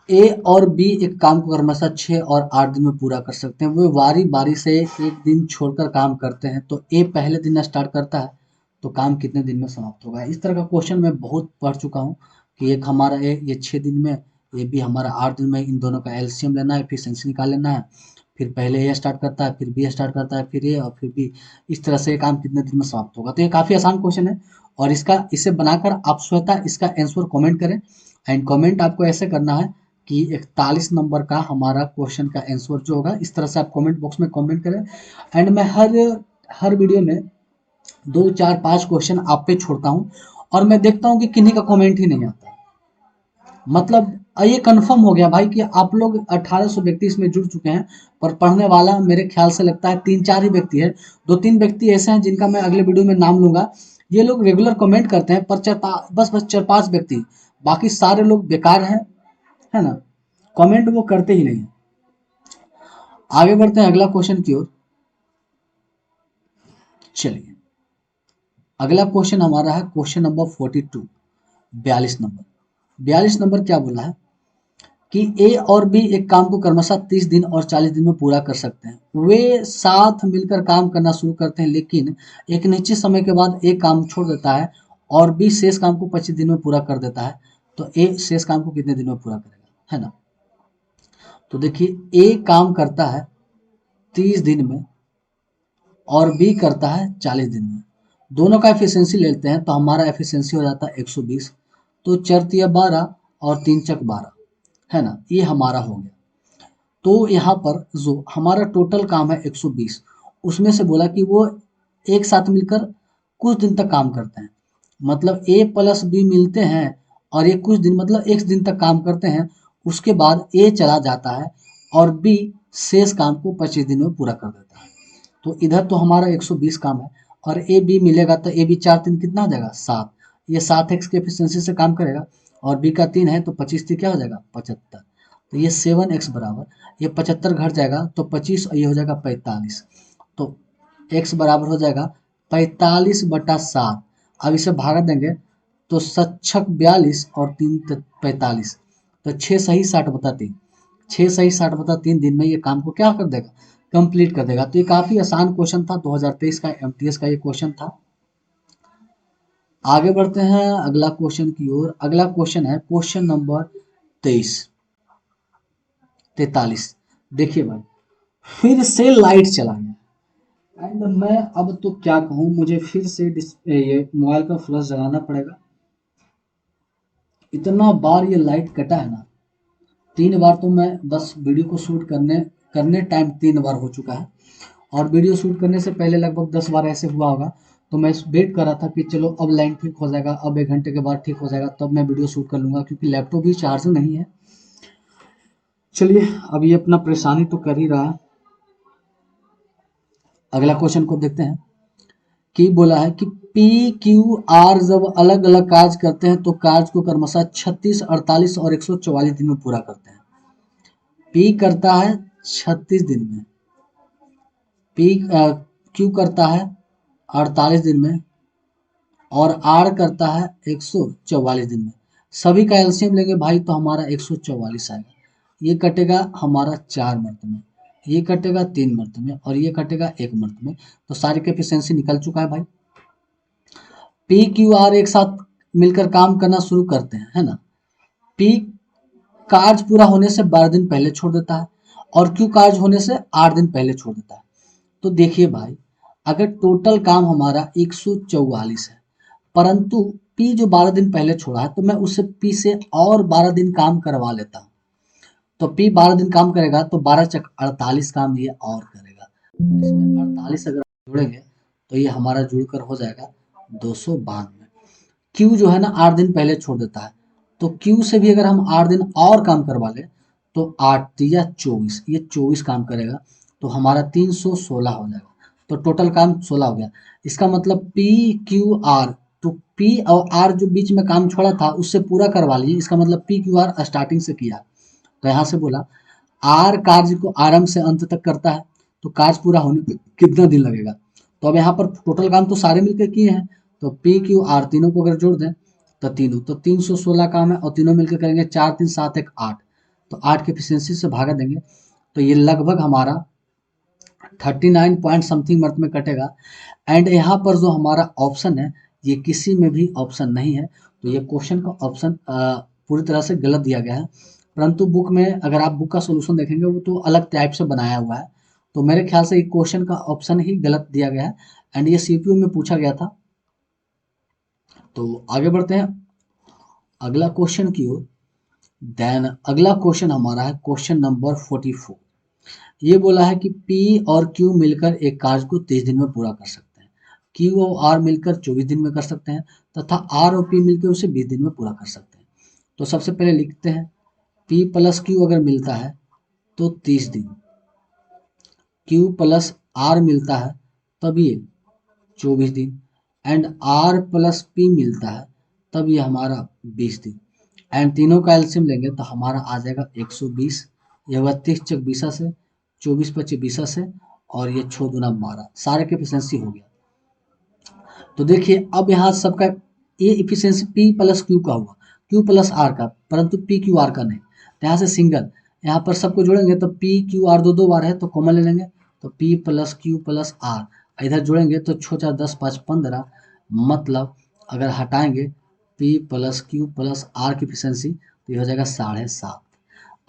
S1: ए और बी एक काम को क्रमशः 6 और 8 दिन में पूरा कर सकते हैं। वे बारी बारी से एक दिन छोड़कर काम करते हैं, तो ए पहले दिन स्टार्ट करता है तो काम कितने दिन में समाप्त होगा। इस तरह का क्वेश्चन मैं बहुत पढ़ चुका हूँ कि एक हमारा ए ये 6 दिन में, ये भी हमारा 8 दिन में, इन दोनों का एलसीएम लेना है, एफिशिएंसी निकाल लेना है। फिर पहले ए स्टार्ट करता है, फिर बी स्टार्ट करता है, फिर ए, और फिर बी। इस तरह से काम कितने दिन में समाप्त होगा। तो ये काफ़ी आसान क्वेश्चन है, और इसे बनाकर आप स्वतः इसका आंसर कमेंट करें। एंड कमेंट आपको ऐसे करना है कि 41 नंबर का हमारा क्वेश्चन का आंसर जो होगा, इस तरह से आप कमेंट बॉक्स में कमेंट करें। एंड मैं हर वीडियो में 2 4 5 क्वेश्चन आप पे छोड़ता हूँ, और मैं देखता हूँ कि किन्हीं का कमेंट ही नहीं आता। मतलब ये कंफर्म हो गया भाई कि आप लोग 1800 व्यक्ति इसमें जुड़ चुके हैं, पर पढ़ने वाला मेरे ख्याल से लगता है 3 4 ही व्यक्ति है। 2 3 व्यक्ति ऐसे हैं जिनका मैं अगले वीडियो में नाम लूंगा। ये लोग रेगुलर कमेंट करते हैं, पर बस 4 5 व्यक्ति, बाकी सारे लोग बेकार हैं, है ना, कमेंट वो करते ही नहीं है। आगे बढ़ते हैं अगला क्वेश्चन की ओर। चलिए अगला क्वेश्चन हमारा है क्वेश्चन नंबर 42, 42 नंबर। 42 नंबर क्या बोला है कि ए और बी एक काम को क्रमशः 30 दिन और 40 दिन में पूरा कर सकते हैं। वे साथ मिलकर काम करना शुरू करते हैं, लेकिन एक निश्चित समय के बाद ए काम छोड़ देता है और बी शेष काम को 25 दिन में पूरा कर देता है। तो ए शेष काम को कितने दिन में पूरा करेगा, है ना। तो देखिए ए काम करता है 30 दिन में और बी करता है 40 दिन में। दोनों का एफिशिएंसी लेते हैं तो हमारा एफिशिएंसी हो जाता है 120। तो 4 तिया 12 और 3 चक 12, है ना, ये हमारा हो गया। तो यहाँ पर जो हमारा टोटल काम है 120, उसमें से बोला कि वो एक साथ मिलकर कुछ दिन तक काम करते हैं। मतलब ए प्लस बी मिलते हैं और ये कुछ दिन मतलब एक दिन तक काम करते हैं। उसके बाद ए चला जाता है और बी शेष काम को 25 दिन में पूरा कर देता है। तो इधर तो हमारा 120 काम है, और ए बी मिलेगा तो ए बी 4 3 कितना हो जाएगा 7। ये 7x की एफिशिएंसी से काम करेगा, और बी का 3 है तो 25 3 क्या हो जाएगा 75। तो ये 7x बराबर, ये 75 घट जाएगा तो 25 और ये हो जाएगा 45। तो x बराबर हो जाएगा 45/7। अब इसे भागा देंगे तो 7×6 = 42 और 3×45, तो 6×60/3। 6×60/3 दिन में ये काम को क्या कर देगा, कंप्लीट कर देगा। तो ये काफी आसान क्वेश्चन था, 2023 का एमटीएस का ये क्वेश्चन था। आगे बढ़ते हैं अगला क्वेश्चन की ओर। अगला क्वेश्चन है क्वेश्चन नंबर 43। देखिए भाई फिर से लाइट चला गया, एंड मैं अब तो क्या कहूँ, मुझे फिर से ये मोबाइल का फ्लैश जलाना पड़ेगा। इतना बार ये लाइट कटा है ना, 3 बार तो मैं बस वीडियो को शूट करने करने टाइम 3 बार हो चुका है, और वीडियो शूट करने से पहले लगभग 10 बार ऐसे हुआ होगा। तो मैं वेट कर रहा था कि चलो अब लाइन ठीक हो जाएगा, अब 1 घंटे के बाद ठीक हो जाएगा, तब मैं वीडियो शूट कर लूँगा, क्योंकि लैपटॉप भी चार्ज नहीं है। चलिए अब ये अपना परेशानी तो कर ही रहा है। अगला क्वेश्चन को देखते हैं कि बोला है कि पी क्यू आर जब अलग अलग कार्य करते हैं तो कार्य को क्रमशः 36 48 और 144 दिन में पूरा करते हैं। पी करता है 36 दिन में, पी क्यू करता है 48 दिन में, और आर करता है 144 दिन में। सभी का एलसीएम लेंगे भाई तो हमारा 144 आएगा। ये कटेगा हमारा 4 मंथ में, ये कटेगा 3 मंथ में, और ये कटेगा 1 मंथ में। तो सारे के एफिशिएंसी निकल चुका है भाई। पी क्यू आर एक साथ मिलकर काम करना शुरू करते हैं, है ना। पी कार्य पूरा होने से 12 दिन पहले छोड़ देता है, और क्यू कार्य होने से 8 दिन पहले छोड़ देता है। तो देखिए भाई अगर टोटल काम हमारा 144 है, परंतु पी जो 12 दिन पहले छोड़ा है, तो मैं उससे पी से और 12 दिन काम करवा लेता हूँ। तो पी 12 दिन काम करेगा तो 12×4 = 48 काम ये और करेगा। इसमें 48 अगर जोड़ेंगे तो ये हमारा जुड़कर हो जाएगा 292। क्यू जो है ना 8 दिन पहले छोड़ देता है, तो क्यू से भी अगर हम 8 दिन और काम करवा लें तो 8×3 = 24, ये 24 काम करेगा, तो हमारा 316 हो जाएगा। तो टोटल काम 16 हो गया। इसका मतलब पी क्यू आर, तो पी और आर जो बीच में काम छोड़ा था उससे पूरा करवा लीजिए। इसका मतलब पी क्यू आर स्टार्टिंग से किया, तो यहाँ से बोला आर कार्य को आरंभ से अंत तक करता है, तो कार्य पूरा होने पे कितना दिन लगेगा। तो अब यहाँ पर टोटल काम तो सारे मिलकर किए हैं, तो पी क्यू आर तीनों को अगर जोड़ दें तो तीनों, तो 316 काम है और तीनों मिलकर करेंगे 4 3 7 1 8, तो 8 की एफिशिएंसी से भागा देंगे तो ये लगभग हमारा 39 पॉइंट समथिंग मर्थ में कटेगा। एंड यहाँ पर जो हमारा ऑप्शन है ये किसी में भी ऑप्शन नहीं है, तो ये क्वेश्चन का ऑप्शन पूरी तरह से गलत दिया गया है। परंतु बुक में अगर आप बुक का सोल्यूशन देखेंगे वो तो अलग टाइप से बनाया हुआ है, तो मेरे ख्याल से ये क्वेश्चन का ऑप्शन ही गलत दिया गया है एंड ये सीपीयू में पूछा गया था। तो आगे बढ़ते हैं अगला क्वेश्चन की ओर। देन अगला क्वेश्चन हमारा है क्वेश्चन नंबर 44। ये बोला है कि P और Q मिलकर एक कार्य को 30 दिन में पूरा कर सकते हैं, Q और R मिलकर 24 दिन में कर सकते हैं तथा R और P मिलकर उसे 20 दिन में पूरा कर सकते हैं। तो सबसे पहले लिखते हैं P प्लस Q अगर मिलता है तो 30 दिन, Q प्लस R मिलता है तब ये 24 दिन एंड R प्लस P मिलता है तब ये हमारा 20 दिन एंड तीनों का एलसीएम लेंगे तो हमारा आ जाएगा 120, ये 32 चक 20 से, 24 पच्चीस 20 से और ये 6 दूना 12, सारे के एफिशिएंसी हो गया। तो देखिए अब यहाँ सबका ये एफिशिएंसी P प्लस Q का हुआ, Q प्लस R का, परंतु P Q R का नहीं, तो यहाँ से सिंगल, यहाँ पर सबको जोड़ेंगे तो P Q R दो बार है तो कॉमन ले लेंगे, तो P plus Q plus R इधर जोड़ेंगे तो 6 4 10 5 15, मतलब अगर हटाएंगे P plus Q plus R की एफिशिएंसी तो ये हो जाएगा 7.5।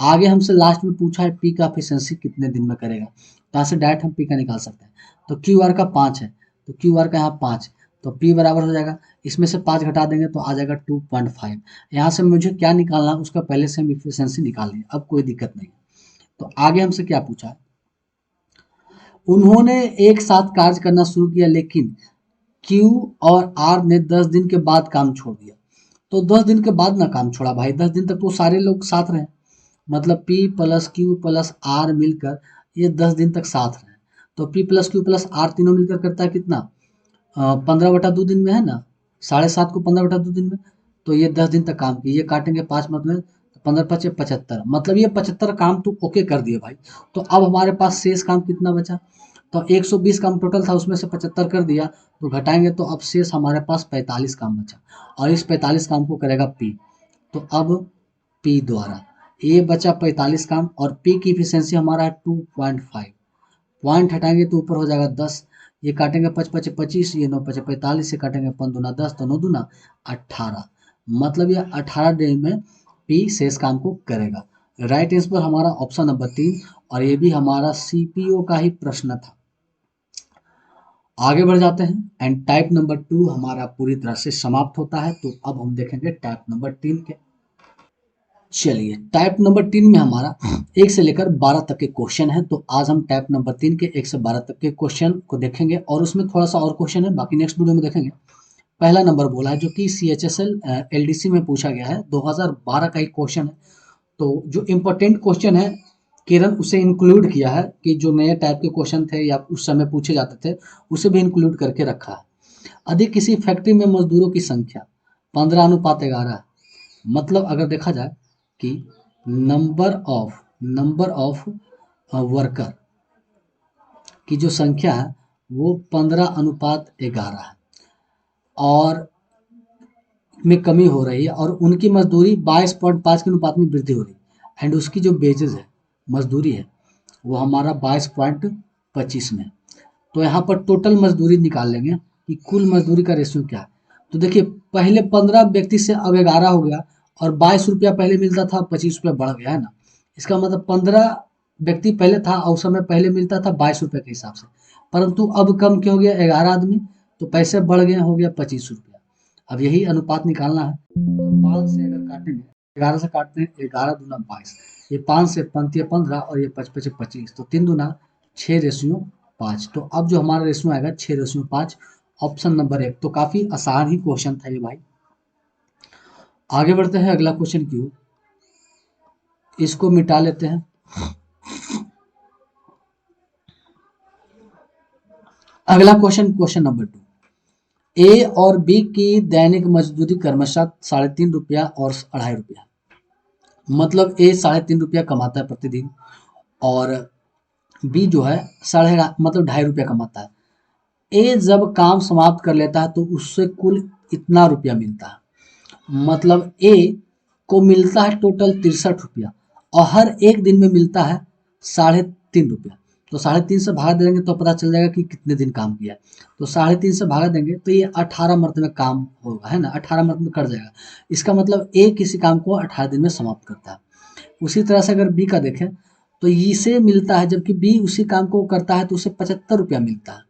S1: आगे हमसे लास्ट में पूछा है P का एफिशिएंसी कितने दिन में करेगा, तो यहाँ से डायरेक्ट हम P का निकाल सकते हैं, तो QR का 5 है तो QR का यहाँ 5, तो P बराबर हो जाएगा, इसमें से 5 घटा देंगे तो आ जाएगा 2.5। यहाँ से मुझे क्या निकालना है उसका पहले से हम एफिशिएंसी निकाल लेंगे, अब कोई दिक्कत नहीं। तो आगे हमसे क्या पूछा है, उन्होंने एक साथ कार्य करना शुरू किया लेकिन Q और R ने 10 दिन के बाद काम छोड़ दिया। तो 10 दिन के बाद ना काम छोड़ा भाई, 10 दिन तक तो सारे लोग साथ रहे, मतलब P plus Q plus R मिलकर ये 10 दिन तक साथ रहे, तो P plus Q plus R तीनों मिलकर करता है कितना, 15/2 दिन में है ना, 7.5 को 15/2 दिन में, तो ये 10 दिन तक काम किए, ये काटेंगे 5 मत में तो 15 पचे 75, मतलब ये 75 काम तो ओके कर दिए भाई। तो अब हमारे पास शेष काम कितना बचा, तो 120 काम टोटल था उसमें से 75 कर दिया तो घटाएंगे तो अब शेष हमारे पास 45 काम बचा और इस 45 काम को करेगा P। तो अब P द्वारा ये बचा 45 काम और P की एफिशिएंसी हमारा है 2.5, पॉइंट हटाएंगे तो ऊपर हो जाएगा 10, ये काटेंगे 5 पचे 25, ये 9 पचे 45, ये काटेंगे 5 दूना 10 तो 9 दूना 18, मतलब ये 18 दिन में P शेष काम को करेगा। राइट आंसर हमारा ऑप्शन नंबर 3 और ये भी हमारा सीपीओ का ही प्रश्न था। आगे बढ़ जाते हैं एंड टाइप नंबर 2 हमारा पूरी तरह से समाप्त होता है, तो अब हम देखेंगे टाइप नंबर 3 के। चलिए टाइप नंबर 3 में हमारा 1 से लेकर 12 तक के क्वेश्चन है, तो आज हम टाइप नंबर 3 के 1 से 12 तक के क्वेश्चन को देखेंगे और उसमें थोड़ा सा और क्वेश्चन है, बाकी नेक्स्ट वीडियो में देखेंगे। पहला नंबर बोला है जो कि CHSL LDC में पूछा गया है, 2012 का एक क्वेश्चन है। तो जो इम्पोर्टेंट क्वेश्चन है किरण उसे इंक्लूड किया है कि जो नए टाइप के क्वेश्चन थे या उस समय पूछे जाते थे उसे भी इंक्लूड करके रखा है। अधिक किसी फैक्ट्री में मजदूरों की संख्या 15:11 है, मतलब अगर देखा जाए कि नंबर ऑफ वर्कर की जो संख्या है वो 15:11 है और में कमी हो रही है और उनकी मजदूरी 22.5 के अनुपात में वृद्धि हो रही है एंड उसकी जो बेजेस है मजदूरी है वो हमारा 22.25 में। तो यहाँ पर टोटल मजदूरी निकाल लेंगे कि कुल मजदूरी का रेशियो क्या है। तो देखिए पहले 15 व्यक्ति से अब 11 हो गया और 22 रुपया पहले मिलता था 25 रुपया बढ़ गया है ना, इसका मतलब 15 व्यक्ति पहले था और उस समय पहले मिलता था 22 रुपये के हिसाब से, परंतु अब कम क्यों हो गया 11 आदमी तो पैसे बढ़ गए हो गया 25 रुपया। अब यही अनुपात निकालना है, तो 5 से अगर काटेंगे 11 से काटते हैं 11 दूना 22, ये 5 से 5 15 और ये 5 5 25 तो 3 दूना 6:5। तो अब जो हमारा रेशियो आएगा 6:5, ऑप्शन नंबर 1। तो काफी आसान ही क्वेश्चन था ये भाई। आगे बढ़ते हैं अगला क्वेश्चन की ओर, इसको मिटा लेते हैं। अगला क्वेश्चन नंबर 2, ए और बी की दैनिक मजदूरी क्रमशः 3.5 रुपया और 2.5 रुपया, मतलब ए 3.5 रुपया कमाता है प्रतिदिन और बी जो है साढ़े मतलब 2.5 रुपया कमाता है। ए जब काम समाप्त कर लेता है तो उससे कुल इतना रुपया मिलता है। मतलब ए को मिलता है टोटल 63 रुपया और हर एक दिन में मिलता है 3.5 रुपया। तो 3.5 से भाग देंगे तो पता चल जाएगा कि कितने दिन काम किया। तो 3.5 से भाग देंगे तो ये 18 मरतबे काम होगा, है ना, 18 मरतबे कर जाएगा। इसका मतलब ए किसी काम को 18 दिन में समाप्त करता है। उसी तरह से अगर बी का देखें तो इसे मिलता है, जबकि बी उसी काम को करता है तो उसे 75 रुपया मिलता है।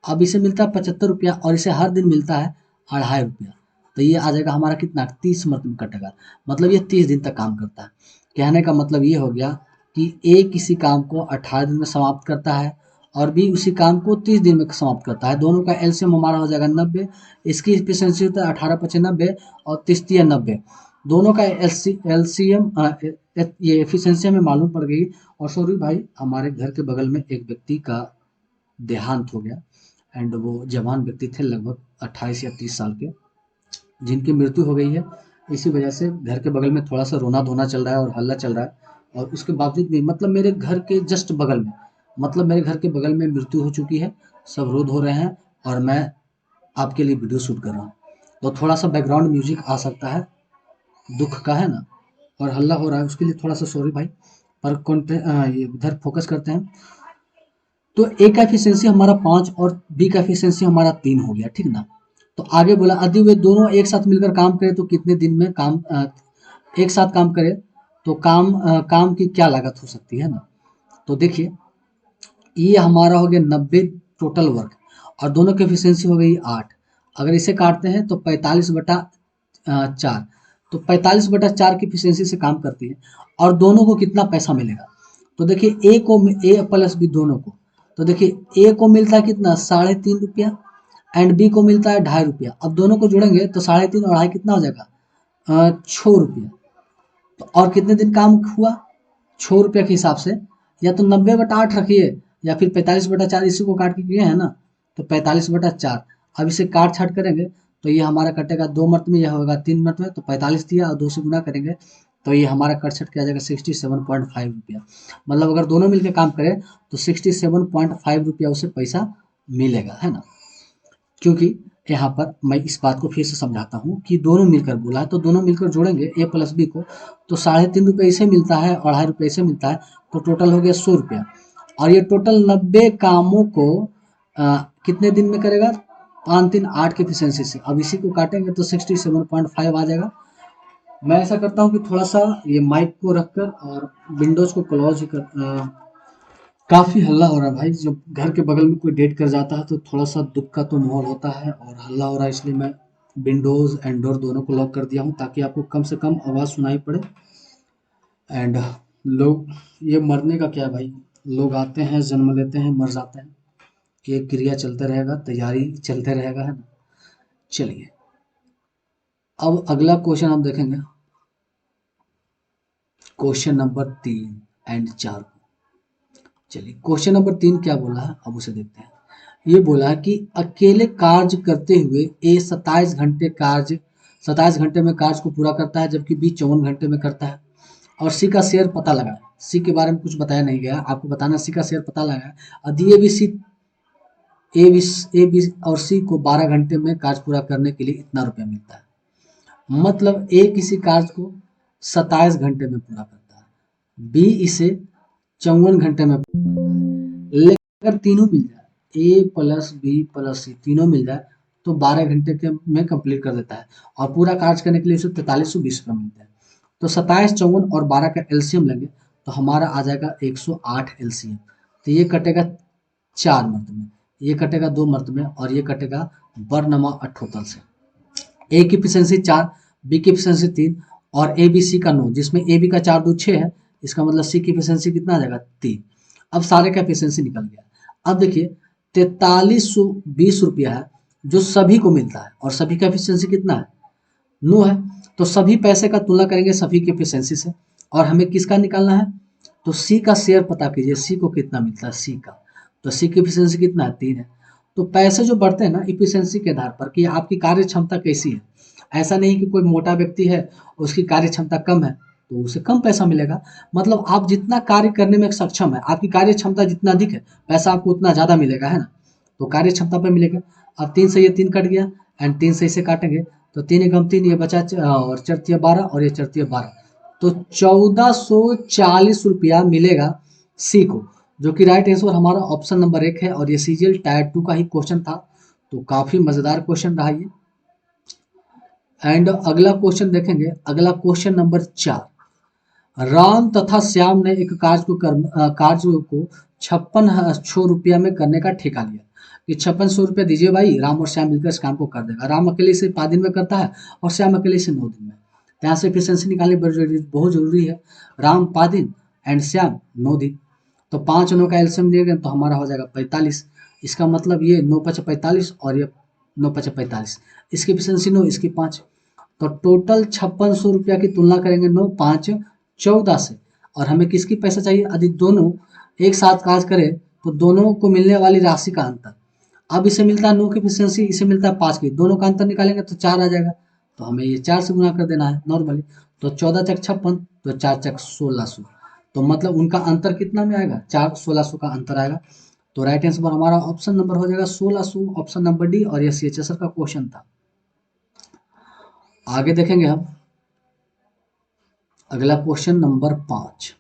S1: अब इसे मिलता है 75 रुपया और इसे हर दिन मिलता है 2.5 रुपया। तो ये आ जाएगा हमारा कितना, 30 मरतबे कटेगा। मतलब ये 30 दिन तक काम करता है। कहने का मतलब ये हो गया कि ए किसी काम को 18 दिन में समाप्त करता है और बी उसी काम को 30 दिन में समाप्त करता है। दोनों का एलसीएम हमारा हो जाएगा 90। इसकी एफिशिएंसी होता है 18×5 = 90 और 30×3 = 90। दोनों का एलसीएम ये एफिशिएंसी हमें मालूम पड़ गई। और सॉरी भाई, हमारे घर के बगल में एक व्यक्ति का देहांत हो गया एंड वो जवान व्यक्ति थे, लगभग 28 या 30 साल के, जिनकी मृत्यु हो गई है। इसी वजह से घर के बगल में थोड़ा सा रोना धोना चल रहा है और हल्ला चल रहा है। और उसके बावजूद भी मतलब मेरे घर के जस्ट बगल में, मतलब मेरे घर के बगल में मृत्यु हो चुकी है, सब रोध हो रहे हैं और मैं आपके लिए वीडियो शूट कर रहा हूँ। तो थोड़ा सा बैकग्राउंड म्यूजिक आ सकता है, दुख का, है ना, और हल्ला हो रहा है, उसके लिए थोड़ा सा सॉरी भाई। पर ये इधर फोकस करते हैं। तो ए का एफिशिएंसी हमारा 5 और बी का एफिशिएंसी हमारा 3 हो गया, ठीक ना। तो आगे बोला यदि वे दोनों एक साथ मिलकर काम करें तो कितने दिन में काम एक साथ काम करें तो काम की क्या लागत हो सकती है ना। तो देखिए, ये हमारा हो गया 90 टोटल वर्क और दोनों की एफिशिएंसी हो गई 8। अगर इसे काटते हैं तो 45/4, तो 45/4 की एफिशिएंसी से काम करती है और दोनों को कितना पैसा मिलेगा। तो देखिए ए प्लस बी दोनों को, तो देखिए ए को मिलता है कितना, 3.5 रुपया एंड बी को मिलता है 2.5 रुपया। अब दोनों को जोड़ेंगे तो 3.5 और 2.5 कितना हो जाएगा, 6 रुपया। तो और कितने दिन काम हुआ 6 रुपया के हिसाब से, या तो 90/8 रखिए या फिर 45/4, इसी को काट के किए हैं ना, तो 45/4। अब इसे काट छाट करेंगे तो ये हमारा कटेगा 2 मर्त में, यह होगा 3 मर्त में, तो 45 दिया और 2 से गुना करेंगे तो ये हमारा कट छट किया जाएगा 67.5 रुपया। मतलब अगर दोनों मिलकर काम करें तो 67.5 रुपया उसे पैसा मिलेगा, है ना। क्योंकि यहाँ पर मैं इस बात को फिर से समझाता हूँ कि दोनों मिलकर बोला है तो दोनों मिलकर जोड़ेंगे ए प्लस बी को, तो 3.5 रुपये इसे मिलता है और 2.5 रुपये इसे मिलता है, तो टोटल हो गया 100 रुपया। और ये टोटल 90 कामों को कितने दिन में करेगा, 5×3 = 8 की एफिशिएंसी से। अब इसी को काटेंगे तो 67.5 आ जाएगा। मैं ऐसा करता हूँ कि थोड़ा सा ये माइक को रखकर और विंडोज को क्लोज कर, काफ़ी हल्ला हो रहा है भाई। जब घर के बगल में कोई डेट कर जाता है तो थोड़ा सा दुख का तो माहौल होता है और हल्ला हो रहा है, इसलिए मैं विंडोज़ एंड डोर दोनों को लॉक कर दिया हूँ ताकि आपको कम से कम आवाज़ सुनाई पड़े। एंड लोग, ये मरने का क्या है भाई, लोग आते हैं, जन्म लेते हैं, मर जाते हैं, ये क्रिया चलते रहेगा, तैयारी चलते रहेगा, है ना। चलिए, अब अगला क्वेश्चन हम देखेंगे, क्वेश्चन नंबर 3 और 4। चलिए, क्वेश्चन नंबर 3 क्या बोला है, अब उसे देखते हैं। ये बोला है कि अकेले कार्य करते हुए ए 27 घंटे में कार्य को पूरा करता है, जबकि बी 54 घंटे में करता है। और सी का शेयर पता लगा है। सी के बारे में कुछ बताया नहीं गया, आपको बताना सी का शेयर पता लगा है। और दिए भी सी ए बी और सी को 12 घंटे में कार्य पूरा करने के लिए इतना रुपया मिलता है। मतलब ए किसी कार्य को 27 घंटे में पूरा करता है, बी इसे 54 घंटे में, लेकिन अगर तीनों मिल जाए, ए प्लस बी प्लस सी तीनों मिल जाए तो 12 घंटे के में कंप्लीट कर देता है और पूरा कार्य करने के लिए उसे 4320 रुपये मिलते हैं। तो 27, 54 और 12 का एलसीएम लेंगे तो हमारा आ जाएगा 108 एलसीएम। तो ये कटेगा 4 मर्त में, ये कटेगा 2 मर्त में और ये कटेगा बरनमा अठोतल से। ए की एफिशिएंसी 4, बी की एफिशिएंसी 3 और ए बी सी का 9, जिसमें ए बी का 4 2 6 है। इसका मतलब सी की एफिशिएंसी कितना आ जाएगा, 3। अब सारे का एफिशिएंसी निकल गया। अब देखिए 4320 रुपया है जो सभी को मिलता है और सभी का एफिशिएंसी कितना है, 9 है। तो सभी पैसे का तुलना करेंगे सभी की एफिशिएंसी से और हमें किसका निकालना है, तो सी का शेयर पता कीजिए, सी को कितना मिलता है, सी का। तो सी की एफिशिएंसी कितना है, 3 है। तो पैसे जो बढ़ते हैं ना एफिशिएंसी के आधार पर कि आपकी कार्य क्षमता कैसी है। ऐसा नहीं कि कोई मोटा व्यक्ति है उसकी कार्य क्षमता कम है तो उसे कम पैसा मिलेगा। मतलब आप जितना कार्य करने में सक्षम है, आपकी कार्य क्षमता जितना अधिक है, पैसा आपको उतना ज़्यादा मिलेगा, है ना। तो कार्य क्षमता पे मिलेगा। अब 3 से ये 3 कट गया एंड 3 से इसे काटेंगे तो 3 एकम 3, ये बचा और चरतीय 12 और ये चरतीय 12, तो 1440 रुपया मिलेगा सी को, जो कि राइट आंसर हमारा ऑप्शन नंबर 1 है। और ये सीजीएल टायर 2 का ही क्वेश्चन था, तो काफी मजेदार क्वेश्चन रहा ये। एंड अगला क्वेश्चन देखेंगे, अगला क्वेश्चन नंबर 4। राम तथा श्याम ने एक कार्य को 5600 रुपया में करने का ठेका लिया कि 5600 रुपया दीजिए भाई, राम और श्याम मिलकर इस काम को कर देगा। राम अकेले इसे 5 दिन में करता है और श्याम अकेले इसे 9 दिन में। तो यहाँ से एफिशिएंसी निकालनी बहुत जरूरी है। राम 5 दिन एंड श्याम 9 दिन, तो 5 9 का एलसीएम लिएगा तो हमारा हो जाएगा 45। इसका मतलब ये 9 5 45 और ये 9 5 45, इसकी एफिशिएंसी 9, इसकी 5, तो टोटल 5600 रुपया की तुलना करेंगे 9 5 14 से। और हमें किसकी पैसा चाहिए, यदि दोनों एक साथ कार्य करें तो दोनों को मिलने वाली राशि का अंतर। अब इसे मिलता है 9 की एफिशिएंसी, इसे मिलता है 5 की, दोनों का अंतर निकालेंगे तो 4 आ जाएगा, तो हमें ये 4 से गुना कर देना है नॉर्मली। तो 14 चक 56, तो 4 चक 1600, तो मतलब उनका अंतर कितना में आएगा, 4 1600 का अंतर आएगा। तो राइट आंसर हमारा ऑप्शन नंबर हो जाएगा 1600, ऑप्शन नंबर डी। और ये सीएचएसआर का क्वेश्चन था। आगे देखेंगे हम अगला क्वेश्चन नंबर 5।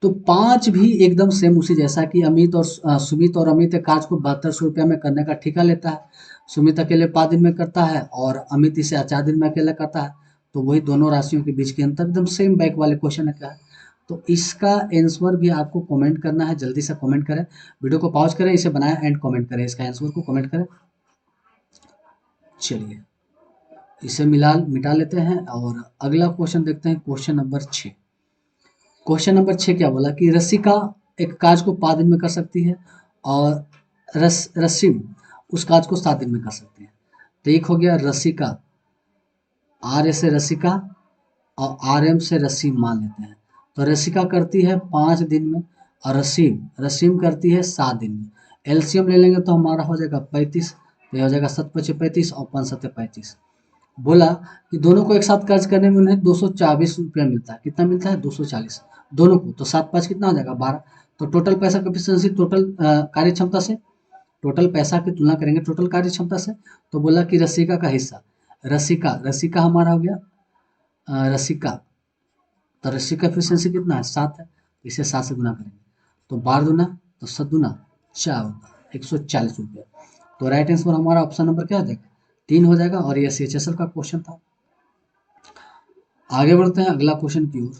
S1: तो 5 भी एकदम सेम उसी जैसा कि अमित और सुमित और अमित एक कार्य को 7200 रुपया में करने का ठेका लेता है। सुमित अकेले 5 दिन में करता है और अमित इसे 4 दिन में अकेला करता है, तो वही दोनों राशियों के बीच के अंतर, एकदम सेम बैक वाले क्वेश्चन है क्या है। तो इसका आंसर भी आपको कमेंट करना है, जल्दी से कमेंट करें, वीडियो को पॉज करें, इसे बनाएं एंड कमेंट करें, इसका आंसर को कमेंट करें। चलिए इसे मिटा लेते हैं और अगला क्वेश्चन देखते हैं, क्वेश्चन नंबर 6। क्वेश्चन नंबर 6 क्या बोला कि रसिका एक कार्य को 5 दिन में कर सकती है और रसीम उस कार्य को 7 दिन में कर सकती है। तो एक हो गया रसिका, आर से रसिका और आर एम से रसीम मान लेते हैं। तो रसिका करती है 5 दिन में और रसीम करती है 7 दिन में। एलसीएम ले लेंगे तो हमारा हो जाएगा 35, तो ये हो जाएगा 7 5 35 और 5 7 35। बोला कि दोनों को एक साथ कर्ज करने में उन्हें 224 रुपया मिलता है। कितना मिलता है, 240 दोनों को, तो 7 5 कितना हो जाएगा 12। तो टोटल पैसा की एफिशिएंसी टोटल कार्य क्षमता से, टोटल पैसा की तुलना करेंगे टोटल कार्य क्षमता से। तो बोला कि रसिका का हिस्सा, रसिका हमारा हो गया रसिका, तो रसिका एफिशिएंसी कितना है 7 है, तो इसे 7 से गुना करेंगे तो 12 दूना तो 7 दूना 4 होगा 140 रुपया। तो राइट आंसर हमारा ऑप्शन नंबर क्या हो जाएगा 3 हो जाएगा। और ये सीएचएसएल का क्वेश्चन था। आगे बढ़ते हैं अगला क्वेश्चन की ओर।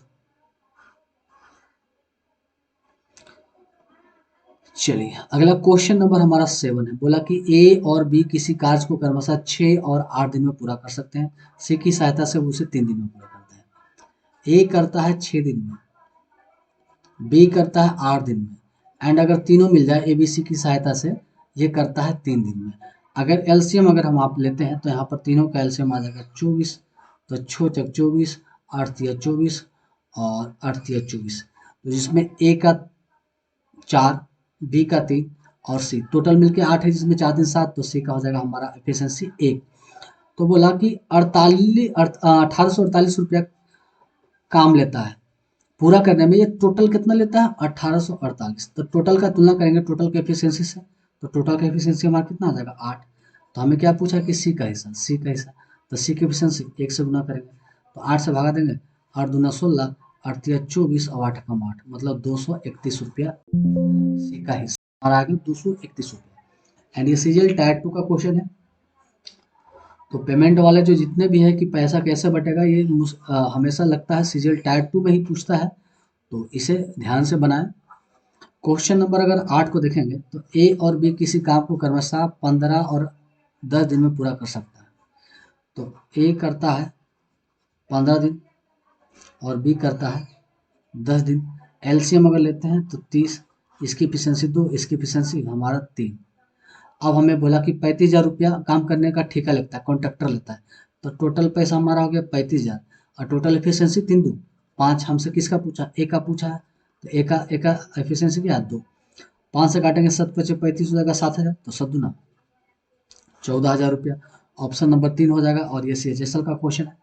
S1: चलिए अगला क्वेश्चन नंबर हमारा 7 है। बोला कि ए और बी किसी कार्य को क्रमशः 6 और 8 दिन में पूरा कर सकते हैं। सी की सहायता से उसे 3 दिन में पूरा करते हैं। ए करता है 6 दिन में, बी करता है 8 दिन में, एंड अगर तीनों मिल जाए ए बी सी की सहायता से, ये करता है 3 दिन में। अगर एलसीएम अगर हम आप लेते हैं तो यहाँ पर तीनों का एलसीएम आ जाएगा 24, तो 6 चक 24, 8 तिया 24 और 8 तिया 24, तो जिसमें ए का 4, बी का 3 और सी टोटल मिलके 8 है, जिसमें 4 दिन 7, तो सी का हो जाएगा हमारा एफिशिएंसी 1। तो बोला कि 1848 रुपया काम लेता है पूरा करने में, ये टोटल कितना लेता है 1848। तो टोटल का तुलना करेंगे टोटल के एफिशिएंसी से, तो टोटल का एफिशिएंसी हमारा कितना आ जाएगा 8। तो हमें क्या पूछा कि सी का हिस्सा, तो सी की एफिशिएंसी 1 से गुना करेंगे तो 8 से भागा देंगे, 8 दूना 16, 8 तिया 24 और 8 कम 8, मतलब 231 रुपया सी का हिस्सा हमारा आ गया 231 रुपया। एंड ये सीजीएल टायर 2 का क्वेश्चन है। तो पेमेंट वाले जो जितने भी है कि पैसा कैसे बटेगा, ये हमेशा लगता है सीजीएल टायर 2 में ही पूछता है, तो इसे ध्यान से बनाएं। क्वेश्चन नंबर अगर 8 को देखेंगे तो ए और बी किसी काम को क्रमशः 15 और 10 दिन में पूरा कर सकता है। तो ए करता है 15 दिन और बी करता है 10 दिन। एलसीएम अगर लेते हैं तो 30, इसकी एफिशिएंसी 2, इसकी एफिशिएंसी हमारा 3। अब हमें बोला कि 35,000 रुपया काम करने का ठेका लगता है, कॉन्ट्रैक्टर लेता है। तो टोटल पैसा हमारा हो गया 35,000 और टोटल एफिशिएंसी 3 2 5। हमसे किसका पूछा, ए का पूछा है, तो ए का एफिशिएंसी क्या है 2। 5 से काटेंगे 7 पचे 35 हो जाएगा 7,000, तो 7 दूना 14,000 रुपया। ऑप्शन नंबर 3 हो जाएगा। और ये सीएचएसएल का क्वेश्चन है।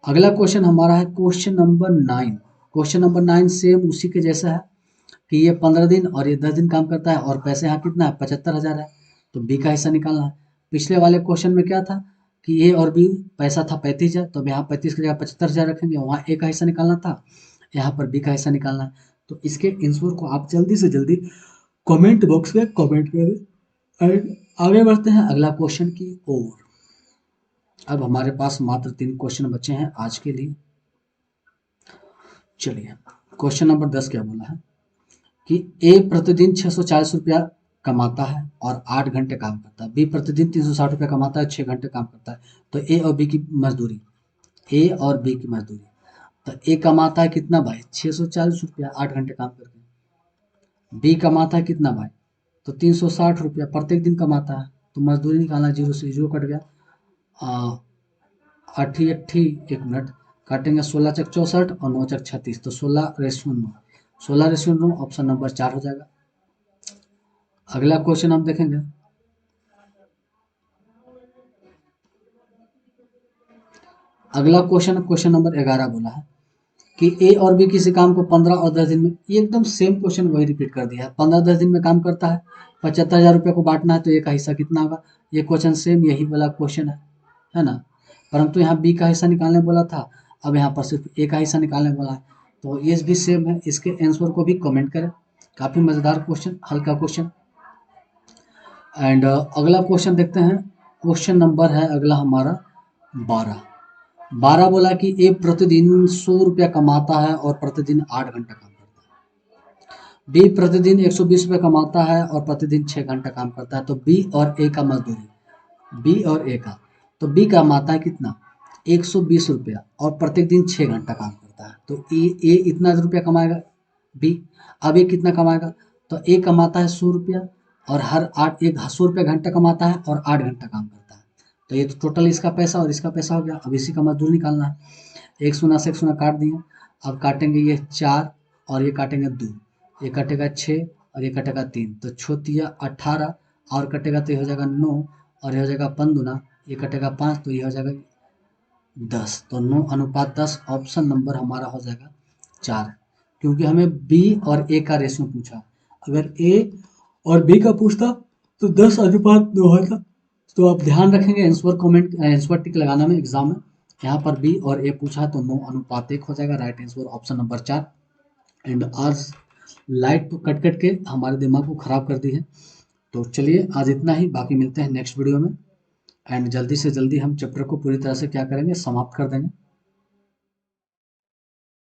S1: अगला क्वेश्चन हमारा है question number 9। Question number 9 same उसी के जैसा है कि ये 15 दिन और ये 10 दिन काम करता है और पैसे यहाँ कितना है 75,000 है, तो बी का हिस्सा निकालना है। पिछले वाले क्वेश्चन में क्या था कि ए और बी पैसा था 35,000, तो अब यहाँ 35 की जगह 75,000 रखेंगे, वहाँ ए का हिस्सा निकालना था, यहाँ पर बी का हिस्सा निकालना है। तो इसके आंसर को आप जल्दी से जल्दी कमेंट बॉक्स में कमेंट करें। एंड आगे बढ़ते हैं अगला क्वेश्चन की ओर। अब हमारे पास मात्र 3 क्वेश्चन बचे हैं आज के लिए। चलिए, क्वेश्चन नंबर 10 क्या बोला है कि ए प्रतिदिन 640 रुपया कमाता है और 8 घंटे काम करता है, बी प्रतिदिन 360 रुपया कमाता है, 6 घंटे काम करता है। तो ए और बी की मजदूरी, ए और बी की मजदूरी, तो ए कमाता है कितना भाई 640 रुपया 8 घंटे काम करके, बी कमाता है कितना भाई तो 360 रुपया प्रत्येक दिन कमाता है। तो मजदूरी निकालना, जीरो से जीरो कट गया, अट्ठी अट्ठी 1 मिनट काटेंगे, 16 चक 64 और 9 चक 36, तो 16:9, 16:9 ऑप्शन नंबर 4 हो जाएगा। अगला क्वेश्चन हम देखेंगे। अगला क्वेश्चन नंबर 11 बोला है कि ए और बी किसी काम को 15 और 10 दिन में, ये एकदम सेम क्वेश्चन वही रिपीट कर दिया है, 15-10 दिन में काम करता है, 75,000 रुपये को बांटना है, तो ए का हिस्सा कितना होगा। ये क्वेश्चन सेम यही वाला क्वेश्चन है ना, परंतु यहाँ बी का हिस्सा निकालने बोला था, अब यहाँ पर सिर्फ ए का हिस्सा निकालने बोला है, तो ये भी सेम है। इसके आंसर को भी कमेंट करें, काफ़ी मज़ेदार क्वेश्चन, हल्का क्वेश्चन। एंड अगला क्वेश्चन देखते हैं। क्वेश्चन नंबर है अगला हमारा 12। 12 बोला कि ए प्रतिदिन 100 रुपया कमाता है और प्रतिदिन 8 घंटा काम करता है, बी प्रतिदिन 120 रुपया कमाता है और प्रतिदिन 6 घंटा काम करता है। तो बी और ए का मजदूरी, बी और ए का, तो बी कमाता है कितना 120 रुपया और प्रत्येक दिन 6 घंटा काम करता है, तो ए इतना रुपया कमाएगा, बी अब ए कितना कमाएगा, तो ए कमाता है 100 रुपया और हर 100 रुपया घंटा कमाता है और 8 घंटा काम करता है। तो ये तो टोटल इसका पैसा और इसका पैसा हो गया। अब इसी का मजदूर निकालना है, एक शून्य से एक शून्य काट दिए, अब काटेंगे ये 4 और ये काटेंगे 2, ये कटेगा 6 और ये कटेगा 3, तो 6 18 और कटेगा तो ये हो जाएगा 9 और ये हो जाएगा 5 दूना, ये कटेगा 5, तो ये हो जाएगा 10, तो 9:10 ऑप्शन नंबर हमारा हो जाएगा 4, क्योंकि हमें बी और ए का रेशियो पूछा। अगर ए और बी का पूछता तो 10:9 होता। तो आप ध्यान रखेंगे आंसर टिक लगाना में एग्जाम में, यहाँ पर बी और ए पूछा तो 9:1 हो जाएगा, right answer option number 4। And आज लाइट तो कट कट के हमारे दिमाग को खराब कर दी है। तो चलिए आज इतना ही, बाकी मिलते हैं नेक्स्ट वीडियो में। एंड जल्दी से जल्दी हम चैप्टर को पूरी तरह से क्या करेंगे, समाप्त कर देंगे।